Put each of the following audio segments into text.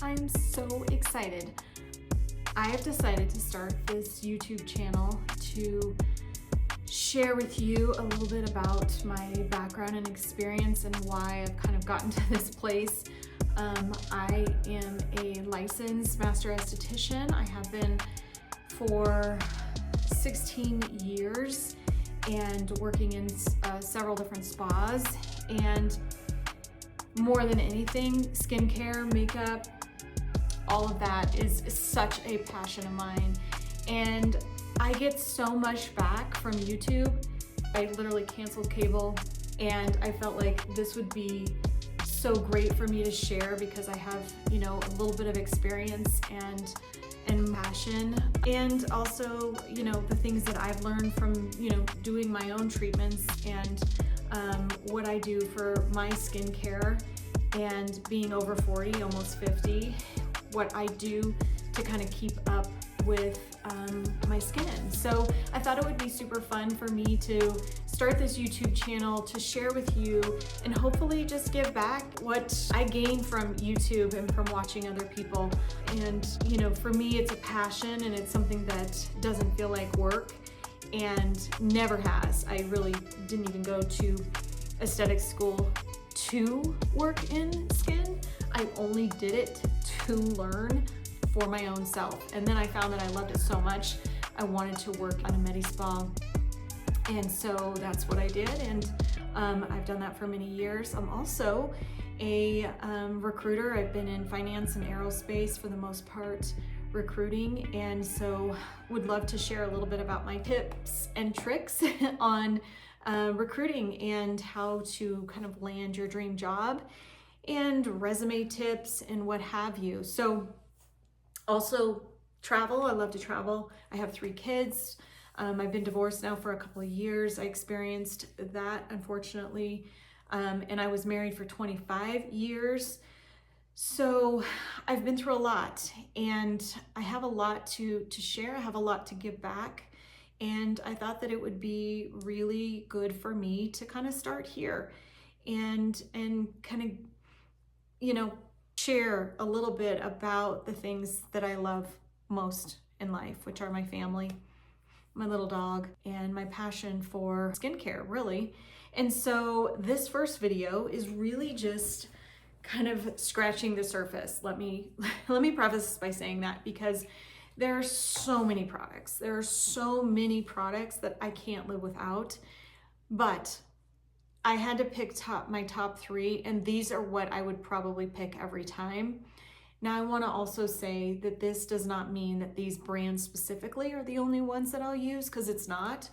I'm so excited. I have decided to start this YouTube channel to share with you a little bit about my background and experience and why I've kind of gotten to this place. I am a licensed Master Aesthetician. I have been for 16 years and working in several different spas, and more than anything, skincare, makeup, all of that is such a passion of mine. And I get so much back from YouTube. I literally canceled cable, and I felt like this would be so great for me to share because I have, a little bit of experience and passion, and also, the things that I've learned from, doing my own treatments and what I do for my skincare and being over 40, almost 50, what I do to kind of keep up with my skin. So I thought it would be super fun for me to start this YouTube channel to share with you and hopefully just give back what I gained from YouTube and from watching other people. And for me, it's a passion and it's something that doesn't feel like work and never has. I really didn't even go to aesthetic school to work in skin. I only did it to learn for my own self. And then I found that I loved it so much, I wanted to work on a medi-spa. And so that's what I did. And I've done that for many years. I'm also a recruiter. I've been in finance and aerospace for the most part, recruiting. And so would love to share a little bit about my tips and tricks on recruiting and how to kind of land your dream job and resume tips and what have you. So also travel. I love to travel. I have 3 kids. I've been divorced now for a couple of years. I experienced that, unfortunately. And I was married for 25 years. So I've been through a lot, and I have a lot to share. I have a lot to give back. And I thought that it would be really good for me to kind of start here and kind of, share a little bit about the things that I love most in life, which are my family, my little dog, and my passion for skincare, really. And so this first video is really just kind of scratching the surface. Let me preface this by saying that, because there are so many products. There are so many products that I can't live without, but I had to pick my top 3, and these are what I would probably pick every time. Now, I want to also say that this does not mean that these brands specifically are the only ones that I'll use, because it's not.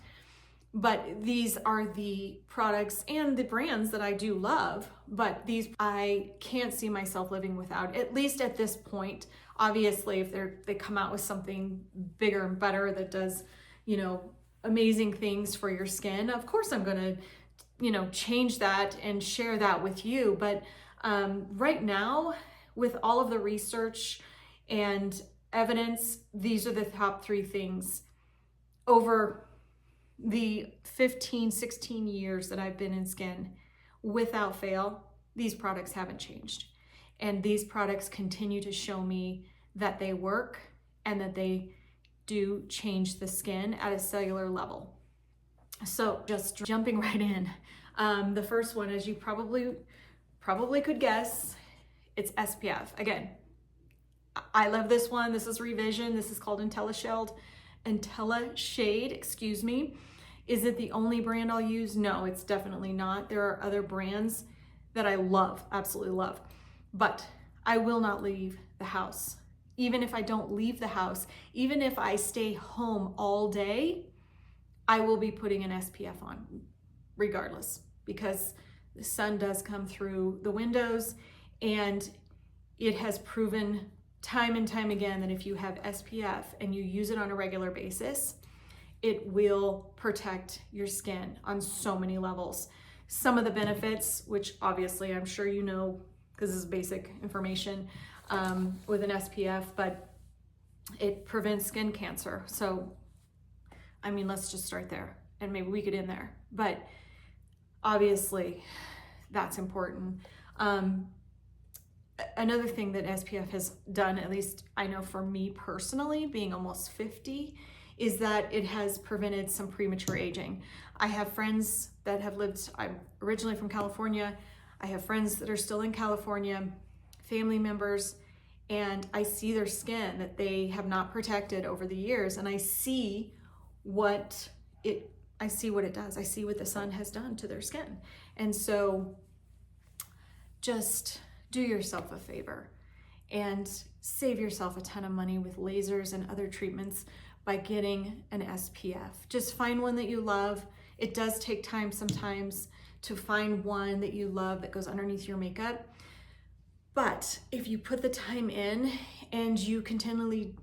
But these are the products and the brands that I do love, but these I can't see myself living without, at least at this point. Obviously, if they come out with something bigger and better that does, amazing things for your skin, of course I'm going to change that and share that with you. But right now, with all of the research and evidence, these are the top 3 things. Over the 15, 16 years that I've been in skin, without fail, these products haven't changed. And these products continue to show me that they work and that they do change the skin at a cellular level. So just jumping right in. The first one, as you probably could guess, it's SPF. Again, I love this one. This is Revision. This is called IntelliShade, excuse me. Is it the only brand I'll use? No, it's definitely not. There are other brands that I love, absolutely love, but I will not leave the house. Even if I don't leave the house, even if I stay home all day, I will be putting an SPF on regardless, because the sun does come through the windows, and it has proven time and time again that if you have SPF and you use it on a regular basis, it will protect your skin on so many levels. Some of the benefits, which obviously I'm sure you know, because this is basic information with an SPF, but it prevents skin cancer. So, let's just start there, and maybe we could end there. But obviously, that's important. another thing that SPF has done, at least I know for me personally, being almost 50, is that it has prevented some premature aging. I have friends that have lived, I'm originally from California, I have friends that are still in California, family members, and I see their skin that they have not protected over the years, and I see what it does. I see what the sun has done to their skin. And so just do yourself a favor and save yourself a ton of money with lasers and other treatments by getting an SPF. Just find one that you love. It does take time sometimes to find one that you love that goes underneath your makeup. But if you put the time in and you continually,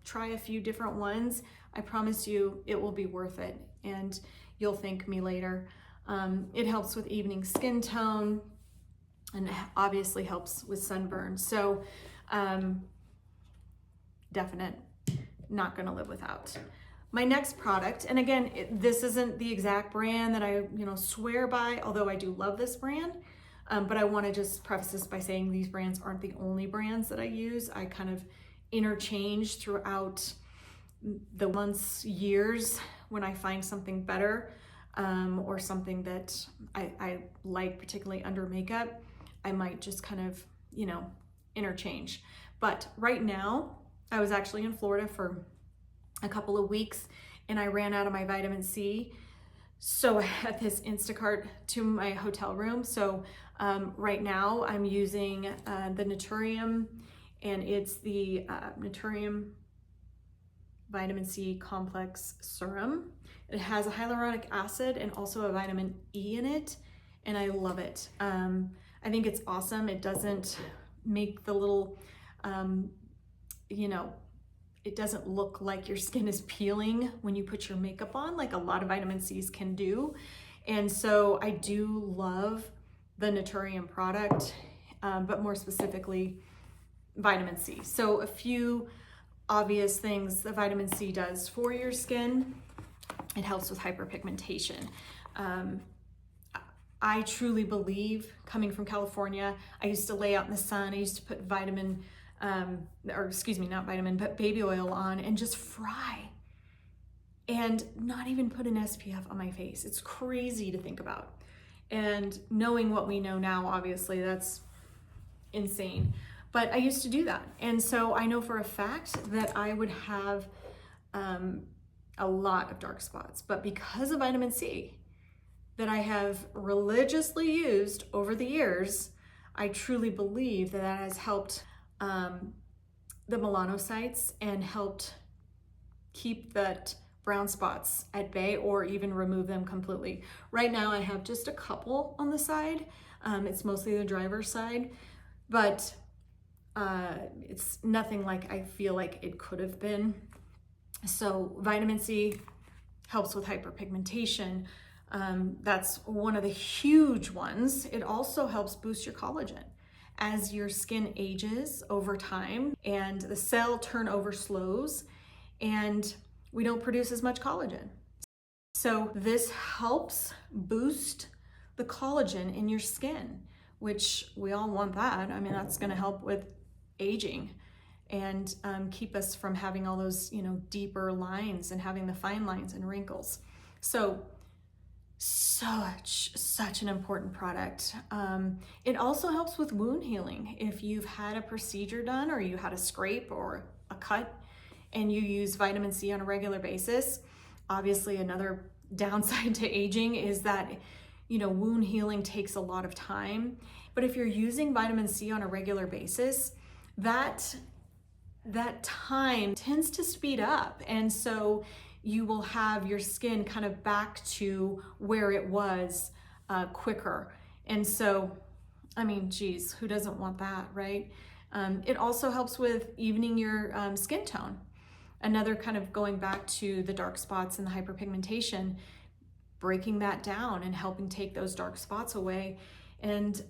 try a few different ones, I promise you it will be worth it and you'll thank me later. It helps with evening skin tone and obviously helps with sunburn. So definite, not gonna live without. My next product, and again, this isn't the exact brand that I swear by, although I do love this brand. But I want to just preface this by saying these brands aren't the only brands that I use. I kind of interchange throughout the months, years, when I find something better or something that I like, particularly under makeup, I might just kind of, interchange. But right now, I was actually in Florida for a couple of weeks and I ran out of my vitamin C. So I had this Instacart to my hotel room. So right now I'm using the Naturium, and it's the Naturium Vitamin C Complex Serum. It has a hyaluronic acid and also a vitamin E in it, and I love it. I think it's awesome. It doesn't make the little, it doesn't look like your skin is peeling when you put your makeup on, like a lot of vitamin C's can do. And so I do love the Naturium product, but more specifically, vitamin C. So a few obvious things the vitamin C does for your skin. It helps with hyperpigmentation. I truly believe, coming from California, I used to lay out in the sun, I used to put not vitamin, but baby oil on and just fry and not even put an SPF on my face. It's crazy to think about. And knowing what we know now, obviously that's insane. But I used to do that. And so I know for a fact that I would have a lot of dark spots, but because of vitamin C that I have religiously used over the years, I truly believe that that has helped the melanocytes and helped keep that brown spots at bay or even remove them completely. Right now I have just a couple on the side. It's mostly the driver's side, but it's nothing like I feel like it could have been. So vitamin C helps with hyperpigmentation. That's one of the huge ones. It also helps boost your collagen. As your skin ages over time and the cell turnover slows and we don't produce as much collagen. So this helps boost the collagen in your skin, which we all want that. I mean, that's gonna help with aging and keep us from having all those, deeper lines and having the fine lines and wrinkles. So such an important product. It also helps with wound healing. If you've had a procedure done or you had a scrape or a cut and you use vitamin C on a regular basis, obviously another downside to aging is that, wound healing takes a lot of time. But if you're using vitamin C on a regular basis, that time tends to speed up. And so you will have your skin kind of back to where it was quicker. And so, I mean, geez, who doesn't want that, right? It also helps with evening your skin tone. Another kind of going back to the dark spots and the hyperpigmentation, breaking that down and helping take those dark spots away. And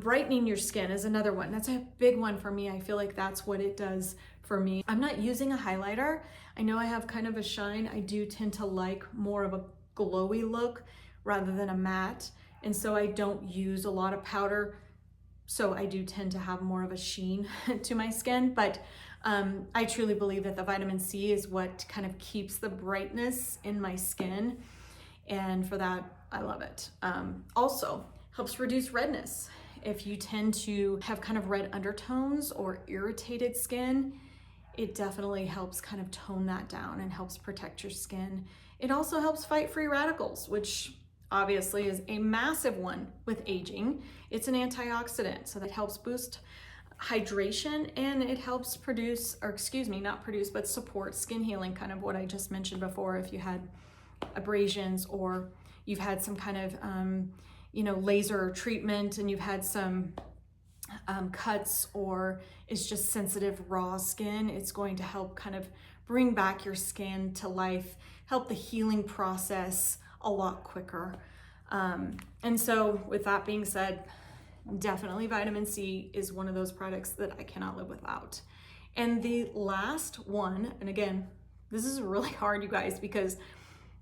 brightening your skin is another one. That's a big one for me. I feel like that's what it does for me. I'm not using a highlighter. I know I have kind of a shine. I do tend to like more of a glowy look rather than a matte. And so I don't use a lot of powder so I do tend to have more of a sheen to my skin, but I truly believe that the vitamin C is what kind of keeps the brightness in my skin, and for that, I love it. Also, helps reduce redness. If you tend to have kind of red undertones or irritated skin, it definitely helps kind of tone that down and helps protect your skin. It also helps fight free radicals, which obviously is a massive one with aging. It's an antioxidant, so that helps boost hydration, and it helps produce, or excuse me, not produce, but support skin healing, kind of what I just mentioned before. If you had abrasions or you've had some kind of, laser treatment and you've had some cuts, or it's just sensitive raw skin, it's going to help kind of bring back your skin to life, help the healing process a lot quicker. And so with that being said, definitely vitamin C is one of those products that I cannot live without. And the last one, and again, this is really hard, you guys, because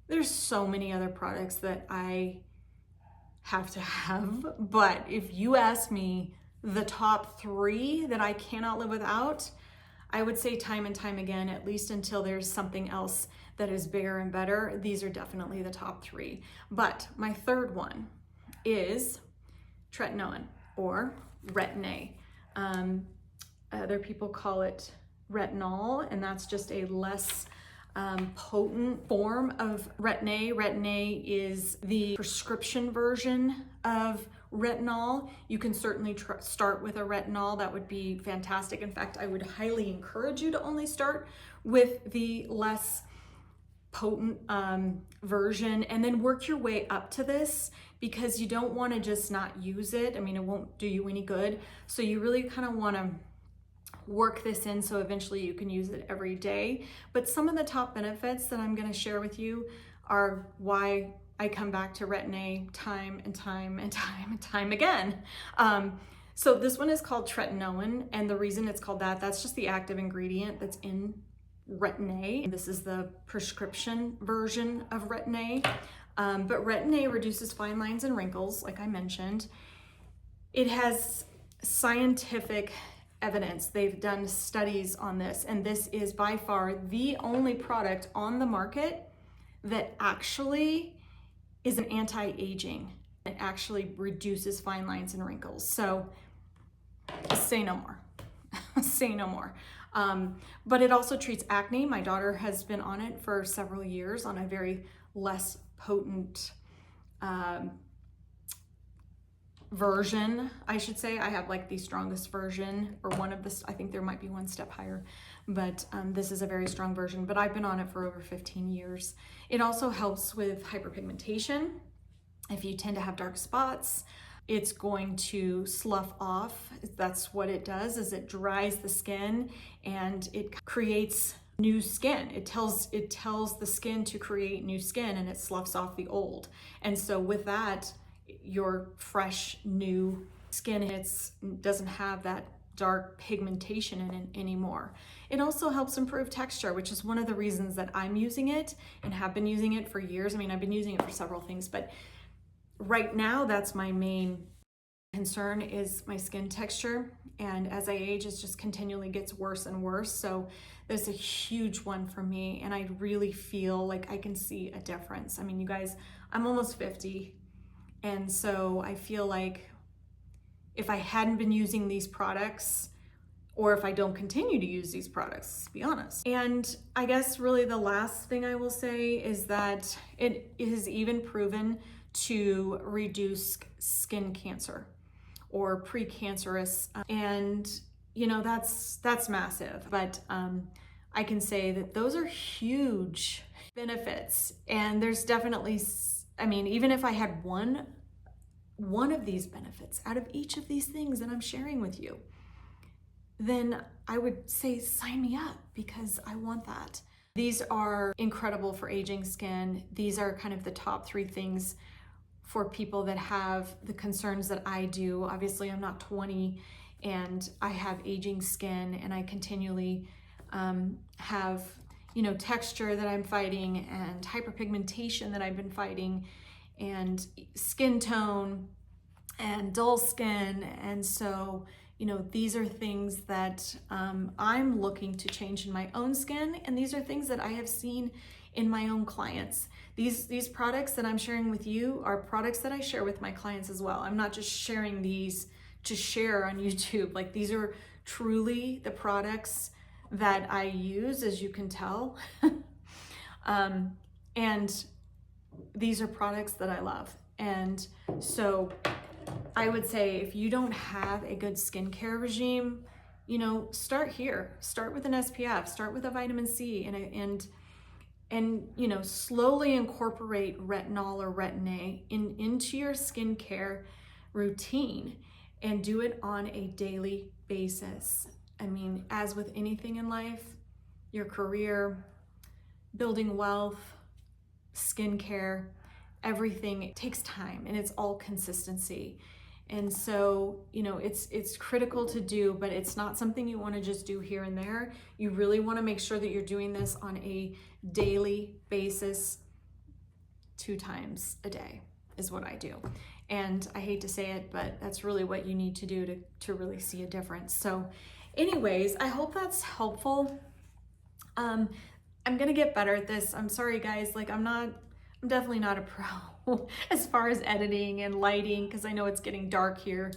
there's so many other products that I have to have, but if you ask me the top 3 that I cannot live without, I would say time and time again, at least until there's something else that is bigger and better, these are definitely the top 3. But my third one is tretinoin, or Retin-A. Other people call it retinol, and that's just a less potent form of Retin-A. Retin-A is the prescription version of retinol. You can certainly start with a retinol. That would be fantastic. In fact, I would highly encourage you to only start with the less potent version and then work your way up to this, because you don't want to just not use it. I mean, it won't do you any good. So you really kind of want to work this in so eventually you can use it every day. But some of the top benefits that I'm going to share with you are why I come back to Retin-A time and time and time and time again. So this one is called tretinoin, and the reason it's called that, that's just the active ingredient that's in Retin-A. This is the prescription version of Retin-A. But Retin-A reduces fine lines and wrinkles, like I mentioned. It has scientific evidence. They've done studies on this, and this is by far the only product on the market that actually is an anti-aging. It actually reduces fine lines and wrinkles. So say no more. Say no more. But it also treats acne. My daughter has been on it for several years on a very less potent version, I should say. I have like the strongest version, or one of the, I think there might be one step higher, but this is a very strong version, but I've been on it for over 15 years. It also helps with hyperpigmentation. If you tend to have dark spots, it's going to slough off. That's what it does, is it dries the skin and it creates new skin. It tells the skin to create new skin, and it sloughs off the old. And so with that, your fresh new skin doesn't have that dark pigmentation in it anymore. It also helps improve texture, which is one of the reasons that I'm using it and have been using it for years. I mean, I've been using it for several things, but right now that's my main concern, is my skin texture. And as I age, it just continually gets worse and worse. So there's a huge one for me, and I really feel like I can see a difference. I mean, you guys, I'm almost 50. And so I feel like if I hadn't been using these products, or if I don't continue to use these products, let's be honest. And I guess really the last thing I will say is that it is even proven to reduce skin cancer or precancerous. And you know, that's massive, but I can say that those are huge benefits. And there's definitely, I mean, even if I had one of these benefits out of each of these things that I'm sharing with you, then I would say sign me up, because I want that. These are incredible for aging skin. These are kind of the top 3 things for people that have the concerns that I do. Obviously, I'm not 20 and I have aging skin, and I continually have, you know, texture that I'm fighting, and hyperpigmentation that I've been fighting, and skin tone. and dull skin. And so, you know, these are things that I'm looking to change in my own skin, and these are things that I have seen in my own clients. These products that I'm sharing with you are products that I share with my clients as well. I'm not just sharing these to share on YouTube. Like, these are truly the products that I use, as you can tell. And these are products that I love. And so I would say, if you don't have a good skincare regime, you know, start here. Start with an SPF, start with a vitamin C, and you know, slowly incorporate retinol or Retin-A into your skincare routine, and do it on a daily basis. I mean, as with anything in life, your career, building wealth, skincare, everything takes time, and it's all consistency. And so, you know, it's critical to do, but it's not something you want to just do here and there. You really want to make sure that you're doing this on a daily basis, 2 times a day is what I do. And I hate to say it, but that's really what you need to do to really see a difference. So anyways, I hope that's helpful. I'm gonna get better at this. I'm sorry guys, like I'm definitely not a pro as far as editing and lighting, because I know it's getting dark here.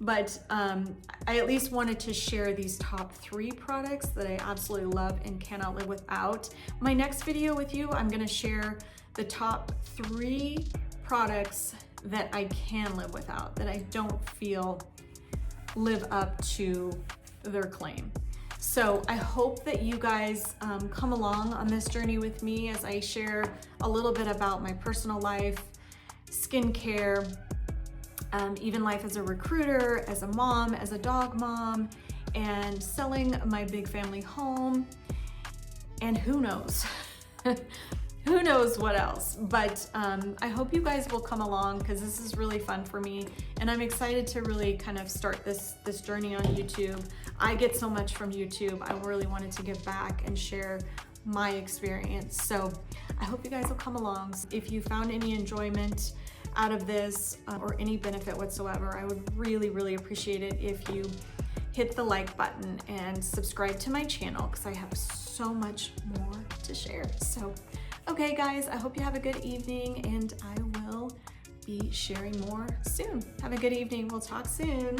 But I at least wanted to share these top 3 products that I absolutely love and cannot live without. My next video with you, I'm gonna share the top 3 products that I can live without, that I don't feel live up to their claim. So I hope that you guys come along on this journey with me as I share a little bit about my personal life, skincare, even life as a recruiter, as a mom, as a dog mom, and selling my big family home, and who knows, who knows what else. But I hope you guys will come along, because this is really fun for me, and I'm excited to really kind of start this journey on YouTube. I get so much from YouTube. I really wanted to give back and share my experience. So I hope you guys will come along. If you found any enjoyment out of this or any benefit whatsoever, I would really, really appreciate it if you hit the like button and subscribe to my channel, because I have so much more to share. So, okay guys, I hope you have a good evening, and I will be sharing more soon. Have a good evening. We'll talk soon.